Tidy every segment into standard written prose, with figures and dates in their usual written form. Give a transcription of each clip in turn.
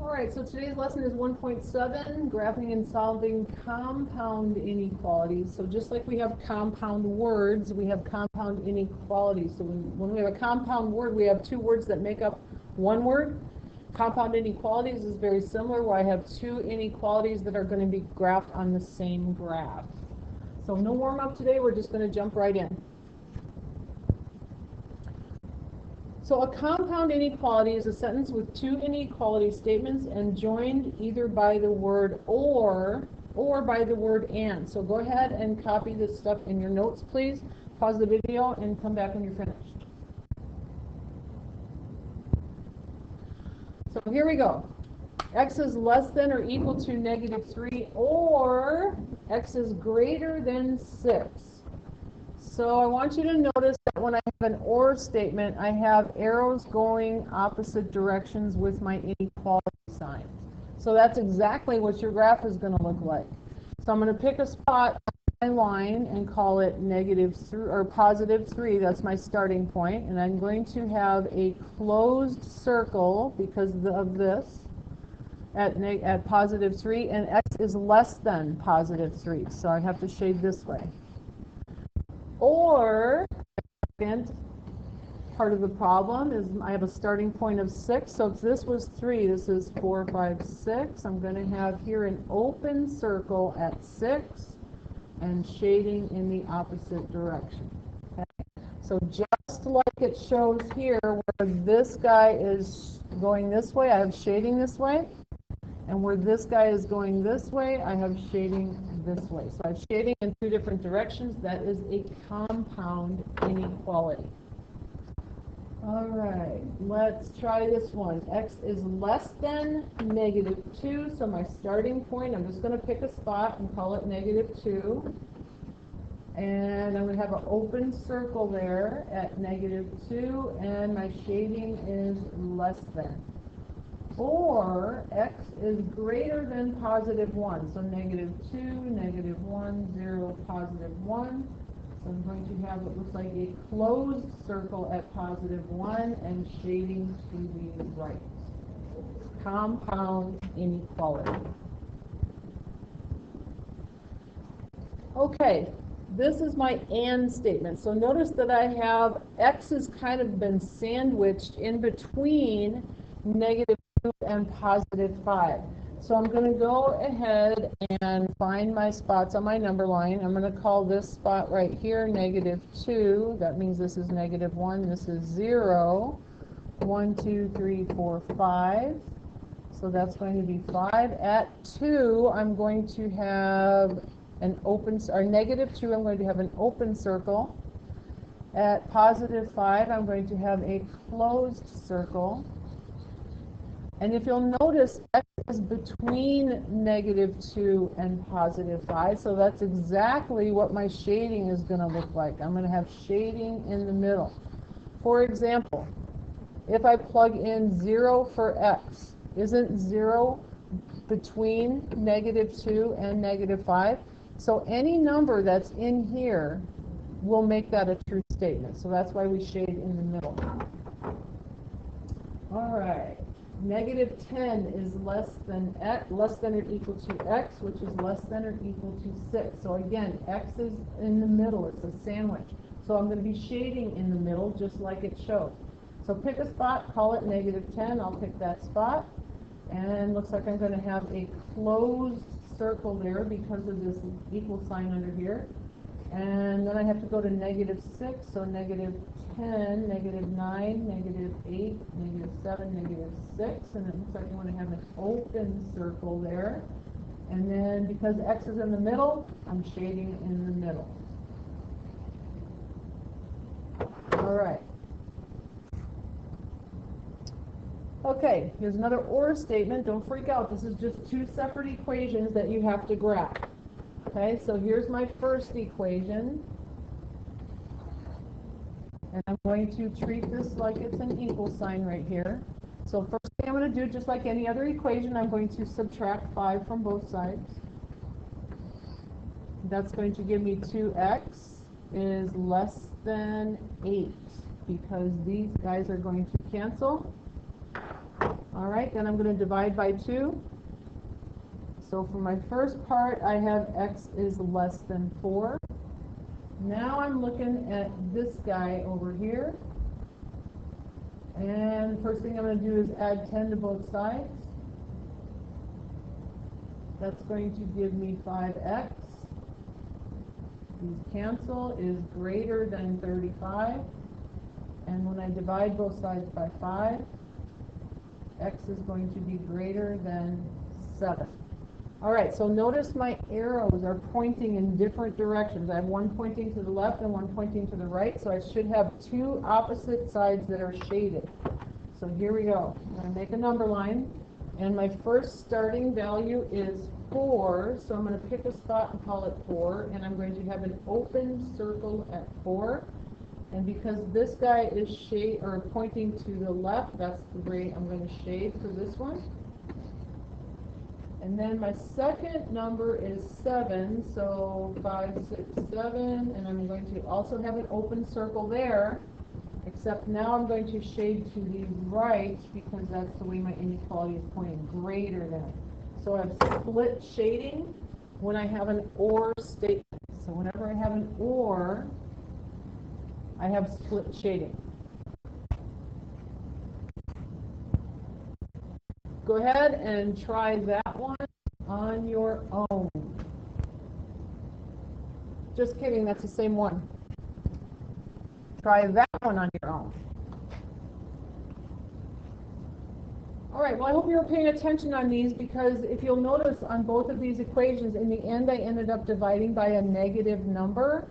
Alright, so today's lesson is 1.7, graphing and solving compound inequalities. So just like we have compound words, we have compound inequalities. So when we have a compound word, we have two words that make up one word. Compound inequalities is very similar, where I have two inequalities that are going to be graphed on the same graph. So no warm-up today, we're just going to jump right in. So a compound inequality is a sentence with two inequality statements and joined either by the word or by the word and. So go ahead and copy this stuff in your notes, please. Pause the video and come back when you're finished. So here we go. X is less than or equal to -3 or X is greater than 6. So I want you to notice that when I have an or statement, I have arrows going opposite directions with my inequality signs. So that's exactly what your graph is going to look like. So I'm going to pick a spot on my line and call it -3 or +3. That's my starting point. And I'm going to have a closed circle because of this at +3, and X is less than +3. So I have to shade this way. Or, second part of the problem is I have a starting point of 6. So if this was 3, this is 4, 5, 6. I'm going to have here an open circle at 6 and shading in the opposite direction. Okay? So just like it shows here, where this guy is going this way, I have shading this way. And where this guy is going this way, I have shading this way. So I have shading in two different directions. That is a compound inequality. All right, let's try this one. X is less than -2. So my starting point, I'm just going to pick a spot and call it -2. And I'm going to have an open circle there at -2. And my shading is less than. Or X is greater than +1. So -2, -1, 0, +1. So I'm going to have what looks like a closed circle at +1 and shading to the right. Compound inequality. Okay, this is my and statement. So notice that I have X has kind of been sandwiched in between -2 and +5. So I'm going to go ahead and find my spots on my number line. I'm going to call this spot right here -2. That means this is -1. This is 0. 1, 2, 3, 4, 5. So that's going to be 5. At 2, I'm going to have an open, or -2, I'm going to have an open circle. At +5, I'm going to have a closed circle. And if you'll notice, X is between -2 and +5, so that's exactly what my shading is going to look like. I'm going to have shading in the middle. For example, if I plug in 0 for X, isn't 0 between -2 and -5? So any number that's in here will make that a true statement. So that's why we shade in the middle. All right. -10 is less than or equal to X, which is less than or equal to 6. So again, X is in the middle. It's a sandwich. So I'm going to be shading in the middle just like it showed. So pick a spot, call it -10. I'll pick that spot. And looks like I'm going to have a closed circle there because of this equal sign under here. And then I have to go to -6, so -10, -9, -8, -7, -6, and it looks like you want to have an open circle there. And then because X is in the middle, I'm shading in the middle. All right. Okay, here's another or statement. Don't freak out. This is just two separate equations that you have to graph. Okay, so here's my first equation. And I'm going to treat this like it's an equal sign right here. So first thing I'm going to do, just like any other equation, I'm going to subtract 5 from both sides. That's going to give me 2x is less than 8 because these guys are going to cancel. All right, then I'm going to divide by 2. So for my first part, I have x is less than 4. Now I'm looking at this guy over here. And first thing I'm going to do is add 10 to both sides. That's going to give me 5x. These cancel, is greater than 35. And when I divide both sides by 5, x is going to be greater than 7. All right, so notice my arrows are pointing in different directions. I have one pointing to the left and one pointing to the right, so I should have 2 opposite sides that are shaded. So here we go. I'm going to make a number line, and my first starting value is 4, so I'm going to pick a spot and call it 4, and I'm going to have an open circle at 4. And because this guy is pointing to the left, that's the way I'm going to shade for this one. And then my second number is 7, so 5, 6, 7, and I'm going to also have an open circle there, except now I'm going to shade to the right because that's the way my inequality is pointing, greater than. So I have split shading when I have an OR statement. So whenever I have an OR, I have split shading. Go ahead and try that one on your own. Just kidding, that's the same one. Try that one on your own. All right, well, I hope you're paying attention on these, because if you'll notice on both of these equations, in the end I ended up dividing by a negative number,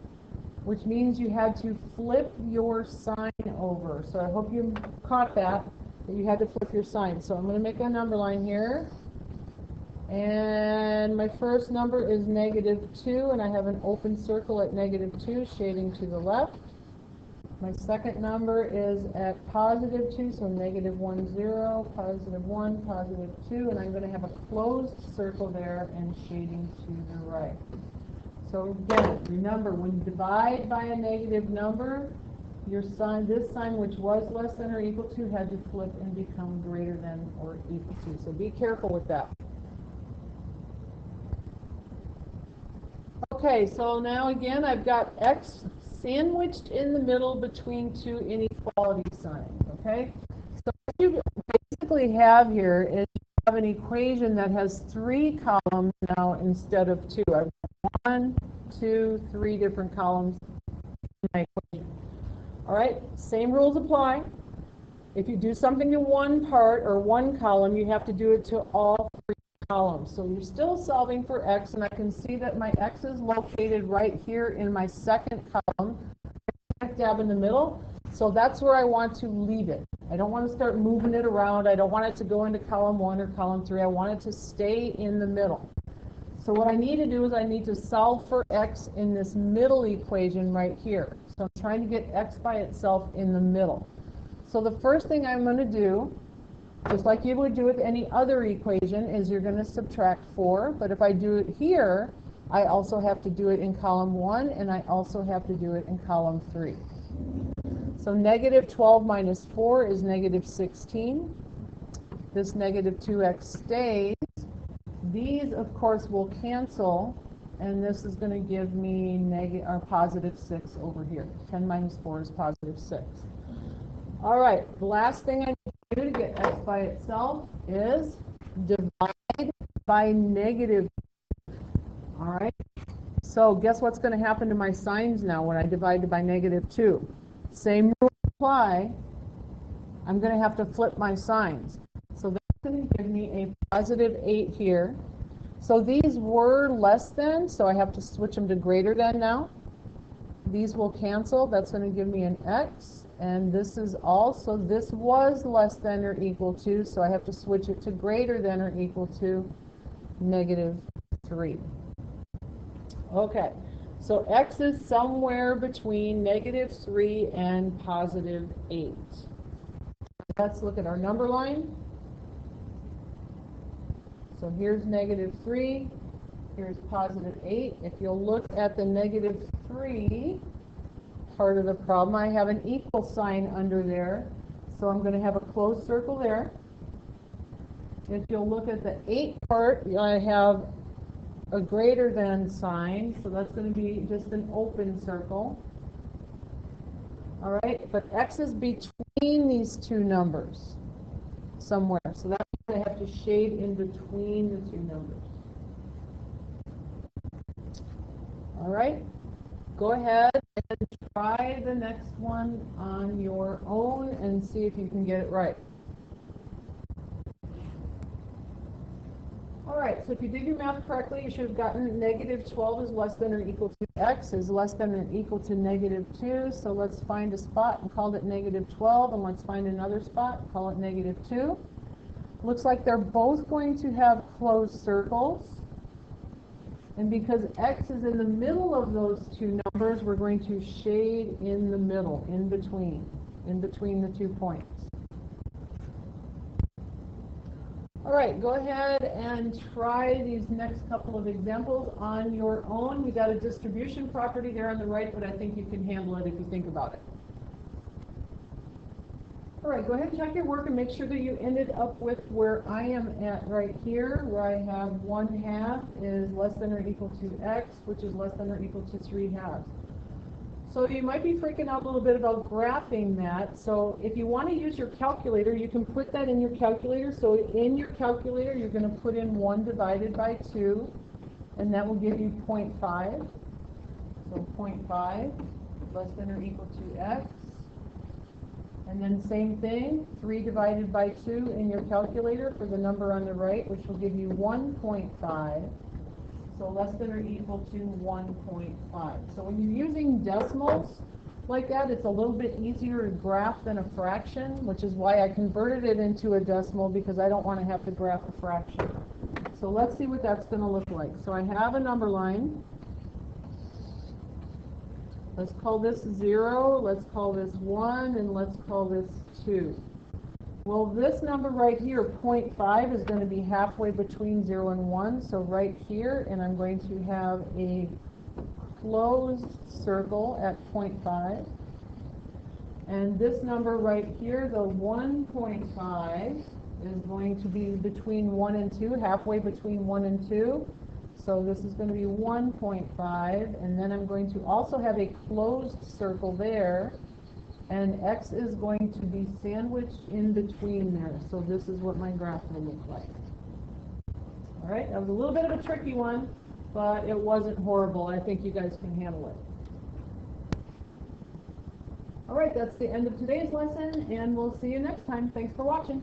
which means you had to flip your sign over. So I hope you caught that you had to flip your sign. So I'm going to make a number line here. And my first number is -2, and I have an open circle at -2, shading to the left. My second number is at +2, so -1, 0, +1, +2, and I'm going to have a closed circle there and shading to the right. So again, remember, when you divide by a negative number, your sign, this sign, which was less than or equal to, had to flip and become greater than or equal to. So be careful with that. Okay, so now again, I've got x sandwiched in the middle between 2 inequality signs, okay? So what you basically have here is you have an equation that has 3 columns now instead of 2. I've got 1, 2, 3 different columns in my equation. All right, same rules apply. If you do something to one part or one column, you have to do it to all 3 columns. So you're still solving for x, and I can see that my x is located right here in my second column, dab in the middle. So that's where I want to leave it. I don't want to start moving it around. I don't want it to go into column 1 or column 3. I want it to stay in the middle. So what I need to do is I need to solve for x in this middle equation right here. So I'm trying to get x by itself in the middle. So the first thing I'm going to do, just like you would do with any other equation, is you're going to subtract 4. But if I do it here, I also have to do it in column 1, and I also have to do it in column 3. So -12 minus 4 is -16. This -2x stays. These, of course, will cancel, and this is going to give me +6 over here. 10 minus 4 is +6. All right, the last thing I need to do to get x by itself is divide by -2. All right, so guess what's going to happen to my signs now when I divide by -2? Same rule apply. I'm going to have to flip my signs. So that's going to give me a +8 here. So these were less than, so I have to switch them to greater than now. These will cancel. That's going to give me an x. And this is also, this was less than or equal to, so I have to switch it to greater than or equal to -3. Okay, so x is somewhere between -3 and +8. Let's look at our number line. So here's -3, here's +8. If you'll look at the -3 part of the problem, I have an equal sign under there. So I'm going to have a closed circle there. if you'll look at the 8 part, I have a greater than sign, so that's going to be just an open circle. All right, but x is between these two numbers somewhere, so that's why I have to shade in between the two numbers. All right, go ahead and try the next one on your own and see if you can get it right. All right, so if you did your math correctly, you should have gotten negative 12 is less than or equal to x is less than or equal to negative 2. So let's find a spot and call it negative 12, and let's find another spot and call it negative 2. Looks like they're both going to have closed circles. And because x is in the middle of those two numbers, we're going to shade in the middle, in between the 2 points. All right, go ahead and try these next couple of examples on your own. We got a distribution property there on the right, but I think you can handle it if you think about it. All right, go ahead and check your work and make sure that you ended up with where I am at right here, where I have 1/2 is less than or equal to x, which is less than or equal to 3/2. So you might be freaking out a little bit about graphing that. So if you want to use your calculator, you can put that in your calculator. So in your calculator, you're going to put in 1 divided by 2, and that will give you 0.5. So 0.5 less than or equal to x. And then same thing, 3 divided by 2 in your calculator for the number on the right, which will give you 1.5. So less than or equal to 1.5. So when you're using decimals like that, it's a little bit easier to graph than a fraction, which is why I converted it into a decimal, because I don't want to have to graph a fraction. So let's see what that's going to look like. So I have a number line. Let's call this 0, let's call this 1, and let's call this 2. Well, this number right here, 0.5, is going to be halfway between 0 and 1, so right here, and I'm going to have a closed circle at 0.5. And this number right here, the 1.5, is going to be between 1 and 2, halfway between 1 and 2. So this is going to be 1.5, and then I'm going to also have a closed circle there. And x is going to be sandwiched in between there. So this is what my graph will look like. All right, that was a little bit of a tricky one, but it wasn't horrible. I think you guys can handle it. All right, that's the end of today's lesson, and we'll see you next time. Thanks for watching.